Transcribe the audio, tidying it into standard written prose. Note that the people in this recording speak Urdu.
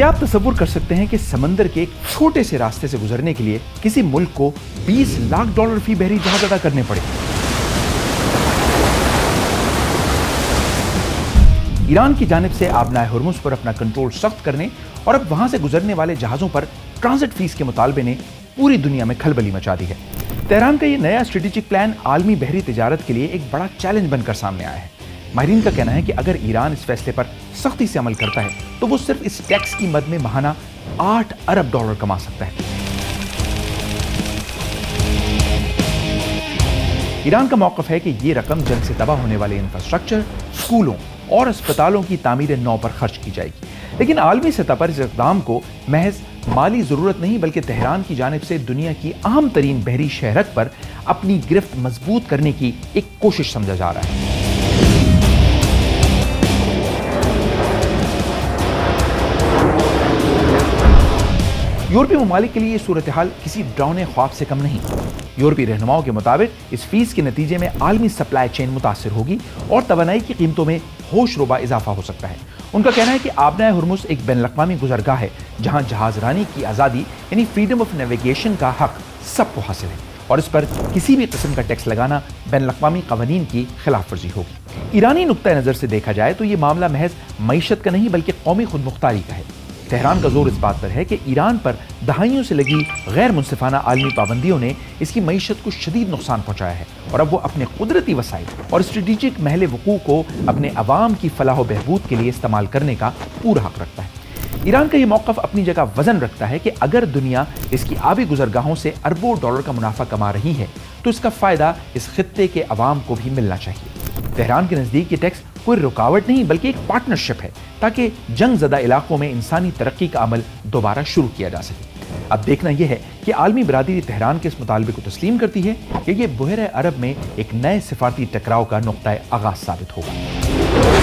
کیا آپ تصور کر سکتے ہیں کہ سمندر کے ایک چھوٹے سے راستے سے گزرنے کے لیے کسی ملک کو $20 لاکھ فی بحری جہاز ادا کرنے پڑے؟ ایران کی جانب سے آبنائے ہرمز پر اپنا کنٹرول سخت کرنے اور اب وہاں سے گزرنے والے جہازوں پر ٹرانزٹ فیس کے مطالبے نے پوری دنیا میں کھلبلی مچا دی ہے۔ تہران کا یہ نیا اسٹریٹجک پلان عالمی بحری تجارت کے لیے ایک بڑا چیلنج بن کر سامنے آیا ہے۔ ماہرین کا کہنا ہے کہ اگر ایران اس فیصلے پر سختی سے عمل کرتا ہے تو وہ صرف اس ٹیکس کی مد میں ماہانہ $8 ارب کما سکتا ہے۔ ایران کا موقف ہے کہ یہ رقم جنگ سے تباہ ہونے والے انفراسٹرکچر، اسکولوں اور اسپتالوں کی تعمیر نو پر خرچ کی جائے گی، لیکن عالمی سطح پر اس اقدام کو محض مالی ضرورت نہیں بلکہ تہران کی جانب سے دنیا کی اہم ترین بحری شہرت پر اپنی گرفت مضبوط کرنے کی ایک کوشش سمجھا جا رہا ہے۔ یورپی ممالک کے لیے یہ صورتحال کسی ڈراؤنے خواب سے کم نہیں۔ یورپی رہنماؤں کے مطابق اس فیس کے نتیجے میں عالمی سپلائی چین متاثر ہوگی اور توانائی کی قیمتوں میں ہوش ربا اضافہ ہو سکتا ہے۔ ان کا کہنا ہے کہ آبنائے ہرمز ایک بین الاقوامی گزرگاہ ہے جہاں جہاز رانی کی آزادی یعنی فریڈم آف نیویگیشن کا حق سب کو حاصل ہے، اور اس پر کسی بھی قسم کا ٹیکس لگانا بین الاقوامی قوانین کی خلاف ورزی ہوگی۔ ایرانی نقطہ نظر سے دیکھا جائے تو یہ معاملہ محض معیشت کا نہیں بلکہ قومی خود مختاری کا ہے۔ تہران کا زور اس بات پر ہے کہ ایران پر دہائیوں سے لگی غیر منصفانہ عالمی پابندیوں نے اس کی معیشت کو شدید نقصان پہنچایا ہے، اور اب وہ اپنے قدرتی وسائل اور اسٹریٹجک محل وقوع کو اپنے عوام کی فلاح و بہبود کے لیے استعمال کرنے کا پورا حق رکھتا ہے۔ ایران کا یہ موقف اپنی جگہ وزن رکھتا ہے کہ اگر دنیا اس کی آبی گزرگاہوں سے اربوں ڈالر کا منافع کما رہی ہے تو اس کا فائدہ اس خطے کے عوام کو بھی ملنا چاہیے۔ تہران کے نزدیک یہ ٹیکس کوئی رکاوٹ نہیں بلکہ ایک پارٹنرشپ ہے تاکہ جنگ زدہ علاقوں میں انسانی ترقی کا عمل دوبارہ شروع کیا جا سکے۔ اب دیکھنا یہ ہے کہ عالمی برادری تہران کے اس مطالبے کو تسلیم کرتی ہے کہ یہ بحیرہ عرب میں ایک نئے سفارتی ٹکراؤ کا نقطہ آغاز ثابت ہوگا۔